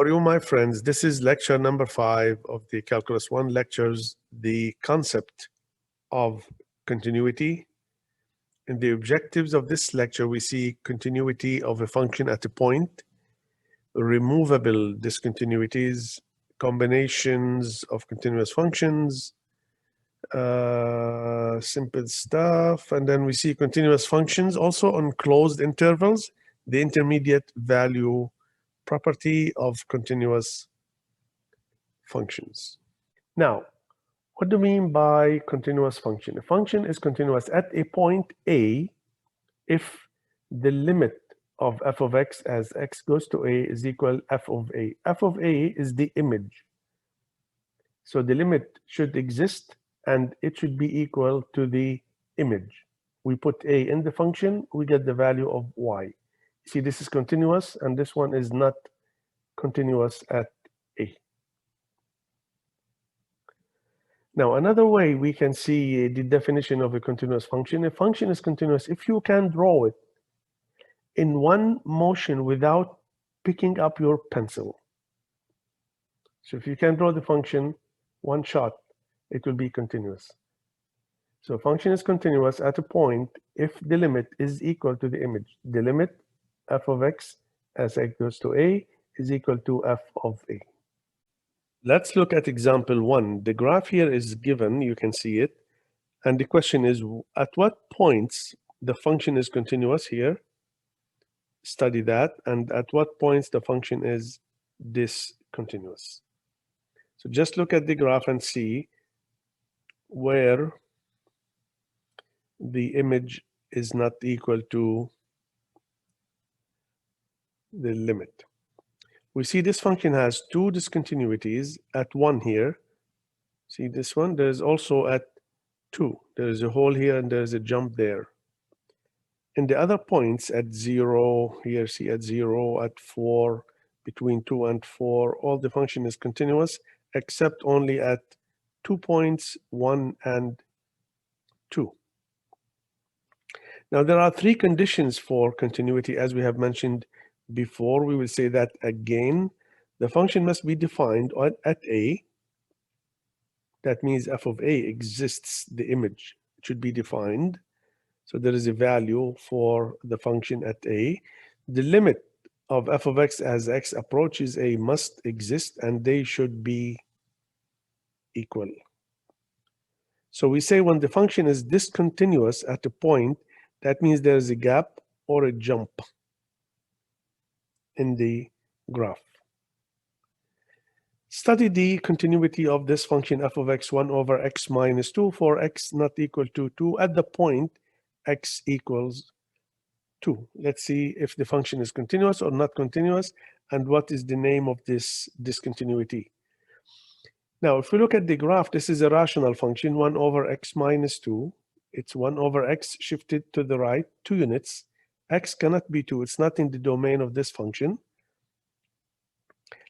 are you, my friends? This is lecture number 5 of the Calculus 1 lectures, the concept of continuity. In the objectives of this lecture, we see continuity of a function at a point, removable discontinuities, combinations of continuous functions, simple stuff, and then we see continuous functions also on closed intervals, the intermediate value property of continuous functions. Now, what do we mean by continuous function? A function is continuous at a point A if the limit of f of x as x goes to a is equal f of a. F of a is the image. So the limit should exist and it should be equal to the image. We put a in the function, we get the value of y. See, this is continuous and this one is not continuous at a. Now, another way we can see the definition of a continuous function. A function is continuous if you can draw it in one motion without picking up your pencil. So if you can draw the function one shot, it will be continuous. So a function is continuous at a point if the limit is equal to the image. The limit f of x as x goes to a is equal to f of a. Let's look at example 1. The graph here is given, you can see it. And the question is, at what points the function is continuous here? Study that. And at what points the function is discontinuous. So just look at the graph and see where the image is not equal to the limit. We see this function has two discontinuities at 1 here. See this one? There's also at 2. There's a hole here and there's a jump there. In the other points at 0, here see at 0, at 4, between 2 and 4, all the function is continuous except only at 2 points, 1 and 2. Now there are 3 conditions for continuity as we have mentioned before. We will say that again. The function must be defined at a. That means f of a exists, the image should be defined. So there is a value for the function at a. The limit of f of x as x approaches a must exist and they should be equal. So we say when the function is discontinuous at a point, that means there is a gap or a jump in the graph. Study the continuity of this function f of x 1 over x minus 2 for x not equal to 2 at the point x equals 2. Let's see if the function is continuous or not continuous and what is the name of this discontinuity. Now, if we look at the graph, this is a rational function 1 over x minus 2. It's 1 over x shifted to the right 2 units. X cannot be 2. It's not in the domain of this function.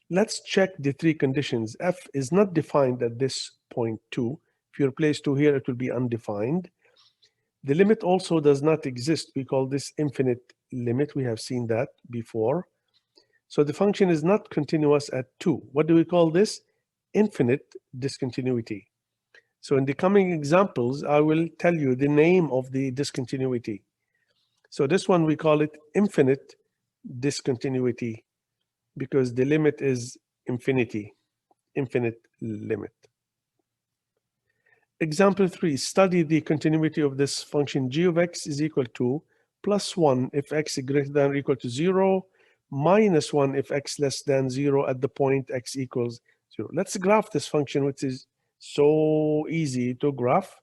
Let's check the 3 conditions. F is not defined at this point 2. If you replace 2 here, it will be undefined. The limit also does not exist. We call this infinite limit. We have seen that before. So the function is not continuous at 2. What do we call this? Infinite discontinuity. So in the coming examples, I will tell you the name of the discontinuity. So this one, we call it infinite discontinuity because the limit is infinity, infinite limit. Example 3, study the continuity of this function g of x is equal to plus 1 if x is greater than or equal to 0, minus 1 if x less than 0 at the point x equals 0. Let's graph this function, which is so easy to graph.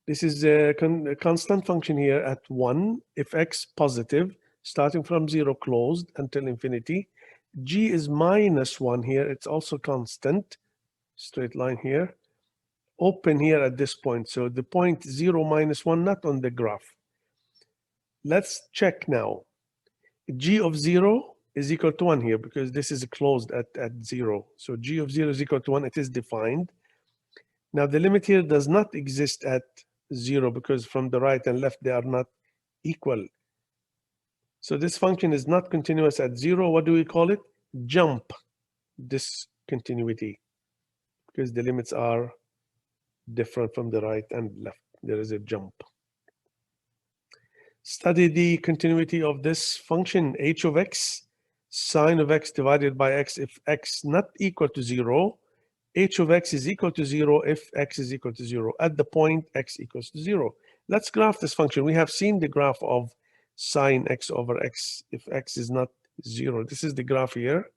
This is a constant function here at 1 if x positive, starting from 0 closed until infinity. G is minus 1 here. It's also constant, straight line here. Open here at this point. So the point 0 minus 1 not on the graph. Let's check now. G of 0 is equal to 1 here because this is closed at 0. So g of 0 is equal to 1. It is defined. Now the limit here does not exist at 0 because from the right and left they are not equal. So this function is not continuous at 0. What do we call it? jump discontinuity because the limits are different from the right and left. There is a jump. Study the continuity of this function h of x, sine of x divided by x if x not equal to 0, h of x is equal to 0 if x is equal to 0 at the point x equals to 0. Let's graph this function. We have seen the graph of sine x over x if x is not 0. This is the graph here.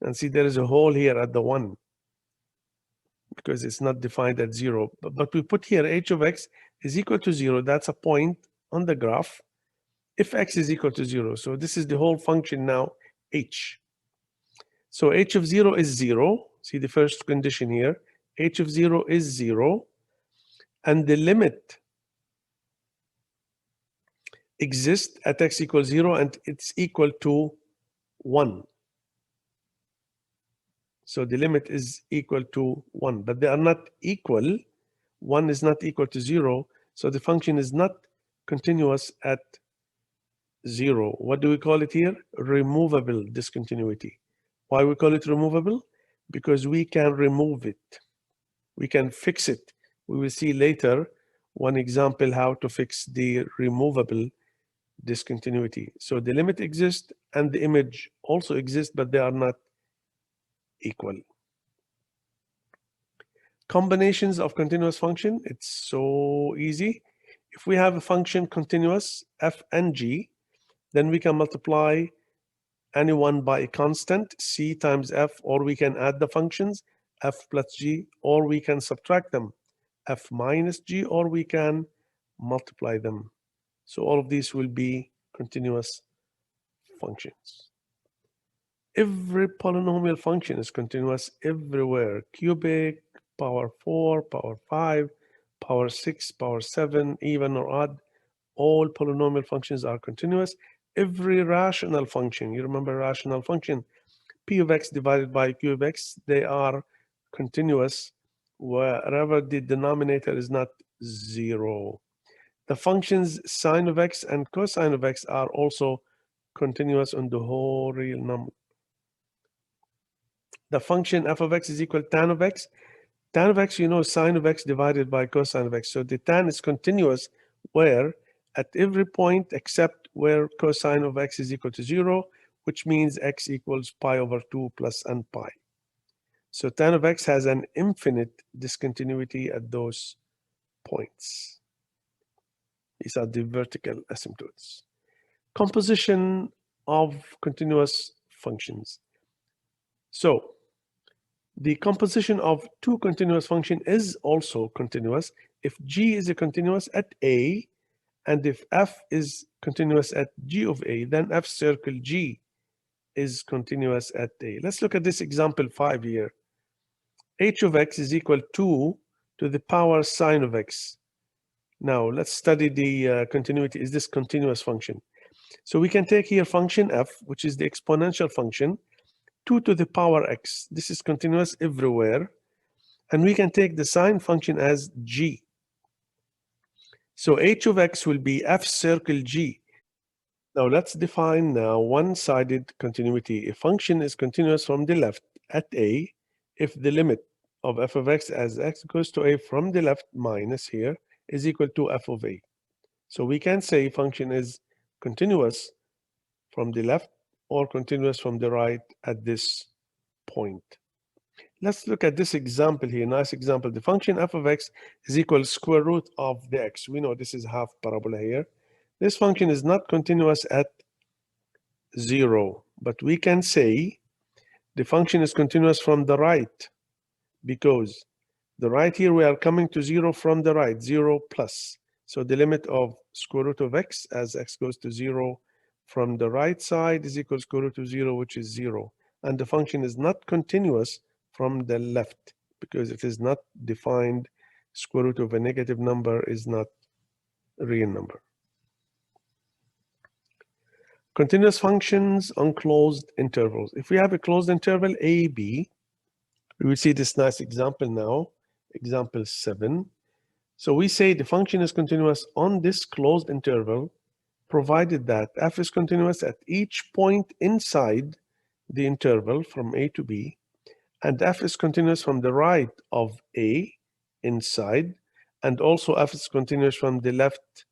And see, there is a hole here at the 1 because it's not defined at 0. But we put here h of x is equal to 0. That's a point on the graph if x is equal to 0. So this is the whole function now, h. So h of 0 is 0. See the first condition here. H of 0 is 0. And the limit exists at x equals 0 and it's equal to 1. So the limit is equal to 1, but they are not equal. 1 is not equal to 0. So the function is not continuous at 0. What do we call it here? Removable discontinuity. Why we call it removable? Because we can remove it. We can fix it. We will see later one example how to fix the removable discontinuity. So the limit exists and the image also exists, but they are not equal. Combinations of continuous function, it's so easy. If we have a function continuous, f and g, then we can multiply any one by a constant, c times f, or we can add the functions, f plus g, or we can subtract them, f minus g, or we can multiply them. So all of these will be continuous functions. Every polynomial function is continuous everywhere. Cubic, power 4, power 5, power 6, power 7, even or odd. All polynomial functions are continuous. Every rational function, you remember rational function, p of x divided by q of x, they are continuous wherever the denominator is not 0. The functions sine of x and cosine of x are also continuous on the whole real number. The function f of x is equal to tan of x. Tan of x, you know, sine of x divided by cosine of x. So the tan is continuous where at every point except where cosine of x is equal to 0, which means x equals pi over 2 plus n pi. So tan of x has an infinite discontinuity at those points. These are the vertical asymptotes. Composition of continuous functions. So the composition of two continuous function is also continuous if g is a continuous at a, and if f is continuous at g of a, then f circle g is continuous at a. Let's look at this example 5 here. H of x is equal to the power sine of x. Now let's study the continuity. Is this continuous function? So we can take here function f, which is the exponential function, 2 to the power x. This is continuous everywhere. And we can take the sine function as g. So h of x will be f circle g. Now let's define now one-sided continuity. A function is continuous from the left at a if the limit of f of x as x goes to a from the left minus here is equal to f of a. So we can say function is continuous from the left or continuous from the right at this point. Let's look at this example here, nice example. The function f of x is equal to square root of the x. We know this is half parabola here. This function is not continuous at 0, but we can say the function is continuous from the right because the right here we are coming to 0 from the right, 0 plus. So the limit of square root of x as x goes to 0 from the right side is equal to square root of 0, which is 0. And the function is not continuous from the left because it is not defined. Square root of a negative number is not a real number. Continuous functions on closed intervals. If we have a closed interval a, b, we will see this nice example now, example 7. So we say the function is continuous on this closed interval, provided that f is continuous at each point inside the interval from A to B, and f is continuous from the right of A inside, and also f is continuous from the left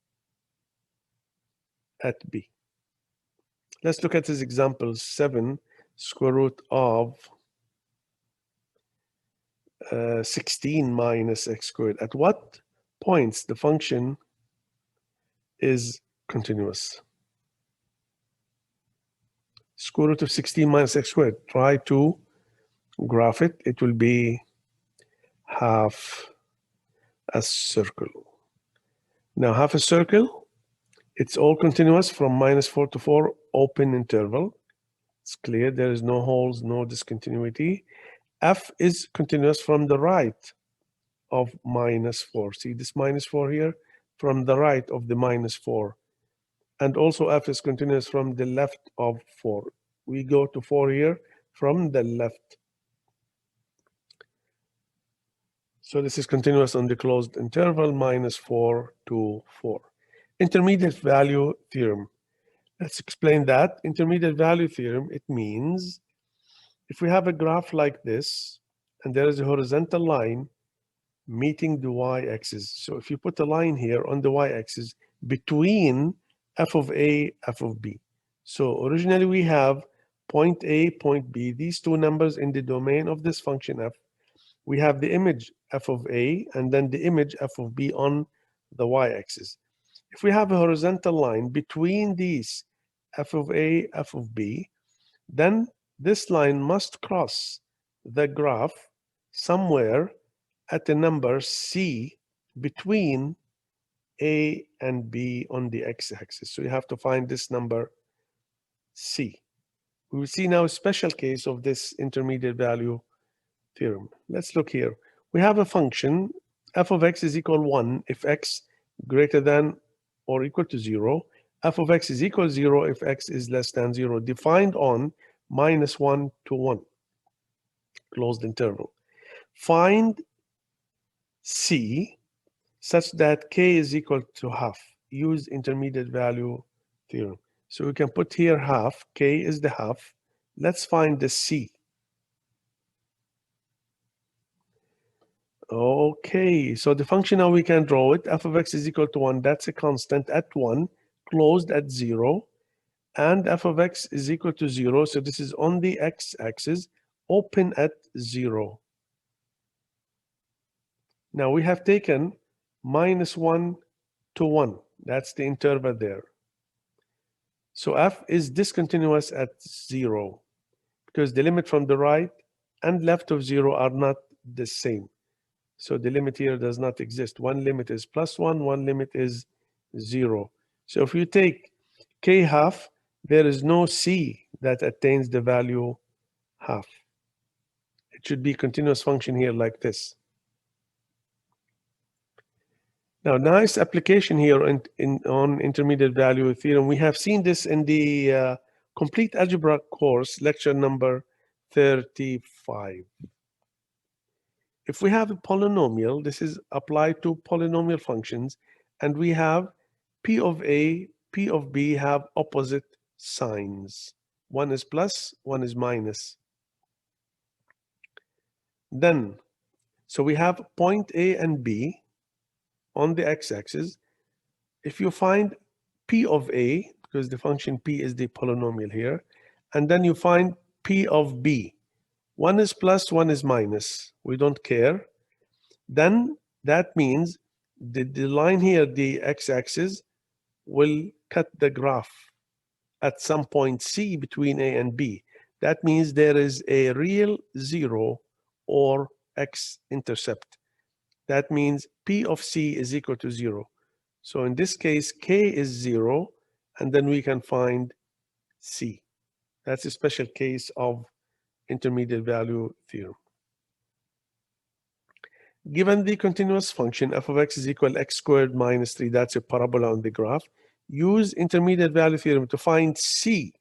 at B. Let's look at this example 7 square root of 16 minus x squared. At what points the function is continuous? Square root of 16 minus x squared. Try to graph it. It will be half a circle. Now, half a circle, it's all continuous from -4 to 4, open interval. It's clear there is no holes, no discontinuity. F is continuous from the right of -4. See this -4 here? From the right of the -4. And also f is continuous from the left of 4. We go to 4 here from the left. So this is continuous on the closed interval, -4 to 4. Intermediate value theorem. Let's explain that. Intermediate value theorem, it means if we have a graph like this, and there is a horizontal line meeting the y-axis. So if you put a line here on the y-axis between f of A, f of B. So originally we have point A, point B, these two numbers in the domain of this function f. We have the image f of A and then the image f of B on the y-axis. If we have a horizontal line between these f of A, f of B, then this line must cross the graph somewhere at the number C between A and B on the x-axis. So you have to find this number C. We will see now a special case of this intermediate value theorem. Let's look here. We have a function f of x is equal 1 if x greater than or equal to 0. F of x is equal to 0 if x is less than 0, defined on -1 to 1, closed interval. Find C such that k is equal to half. Use intermediate value theorem. So we can put here half, k is the half. Let's find the C. Okay, so the function now we can draw it. F of x is equal to 1. That's a constant at 1, closed at 0. And f of x is equal to 0. So this is on the x-axis, open at 0. Now we have taken -1 to 1. That's the interval there. So f is discontinuous at 0 because the limit from the right and left of 0 are not the same. So the limit here does not exist. One limit is +1, one limit is 0. So if you take k half, there is no c that attains the value half. It should be a continuous function here like this. Now, nice application here on intermediate value theorem. We have seen this in the complete algebra course, lecture number 35. If we have a polynomial, this is applied to polynomial functions, and we have P of A, P of B have opposite signs. One is plus, one is minus. Then, so we have point A and B on the x-axis. If you find P of A, because the function P is the polynomial here, and then you find P of B, one is plus, one is minus, we don't care, then that means the line here, the x-axis, will cut the graph at some point C between A and B. That means there is a real 0 or x-intercept. That means P of C is equal to 0. So in this case, K is 0, and then we can find C. That's a special case of intermediate value theorem. Given the continuous function, f of x is equal to x squared minus 3, that's a parabola on the graph, use intermediate value theorem to find C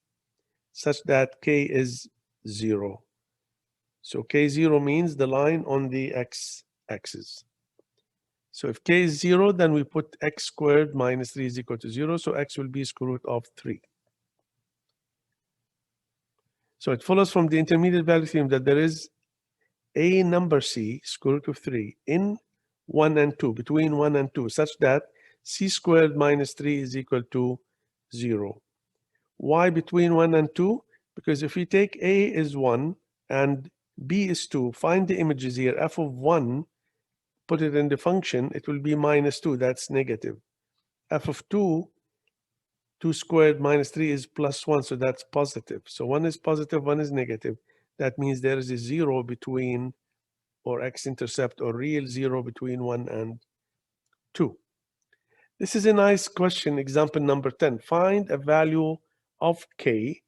such that k is 0. So k0 means the line on the x-axis. So if k is 0, then we put x squared minus 3 is equal to 0, so x will be square root of 3. So it follows from the intermediate value theorem that there is a number c, square root of 3, in 1 and 2, between 1 and 2, such that c squared minus 3 is equal to 0. Why between 1 and 2? Because if we take a is 1 and b is 2, find the images here, f of 1, put it in the function, it will be minus 2, that's negative. F of 2, 2 squared minus 3 is plus 1, so that's positive. So 1 is positive, 1 is negative. That means there is a 0 between, or x-intercept, or real 0 between 1 and 2. This is a nice question, example number 10. Find a value of k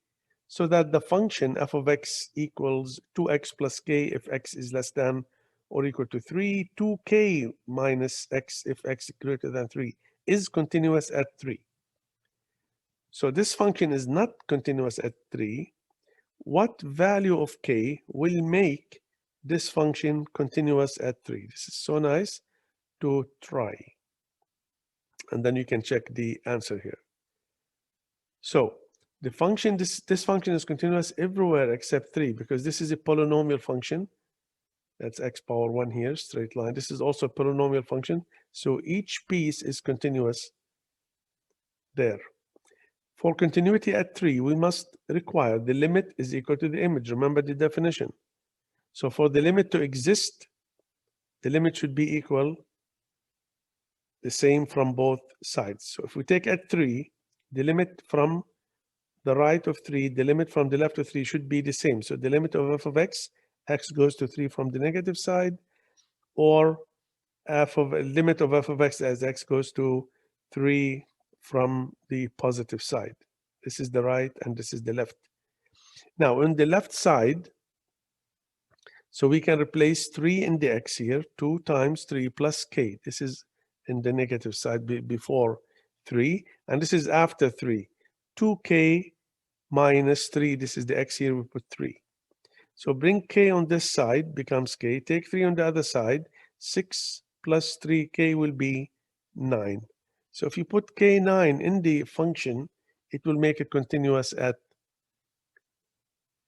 so that the function f of x equals 2x plus k if x is less than or equal to 3, 2k minus x if x is greater than 3 is continuous at 3. So this function is not continuous at 3. What value of k will make this function continuous at 3? This is so nice to try. And then you can check the answer here. So the function, this function is continuous everywhere except 3 because this is a polynomial function. That's x power 1 here, straight line. This is also a polynomial function. So each piece is continuous there. For continuity at 3, we must require the limit is equal to the image. Remember the definition. So for the limit to exist, the limit should be equal, the same from both sides. So if we take at 3, the limit from the right of 3, the limit from the left of 3 should be the same. So the limit of f of x, x goes to 3 from the negative side, or limit of f of x as x goes to 3 from the positive side. This is the right and this is the left. Now on the left side, so we can replace 3 in the x here, 2 times 3 plus k. This is in the negative side before 3, and this is after 3. 2k minus 3, this is the x here, we put 3. So bring k on this side, becomes k. Take 3 on the other side, 6 plus 3k will be 9. So if you put k9 in the function, it will make it continuous at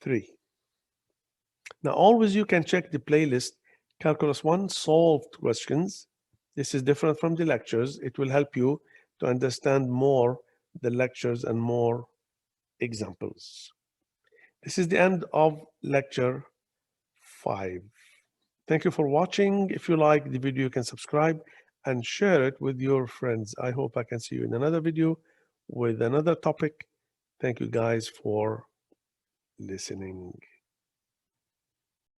3. Now always you can check the playlist, Calculus 1 solved questions. This is different from the lectures. It will help you to understand more the lectures and more examples. This is the end of lecture 5. Thank you for watching. If you like the video, you can subscribe and share it with your friends. I hope I can see you in another video with another topic. Thank you guys for listening.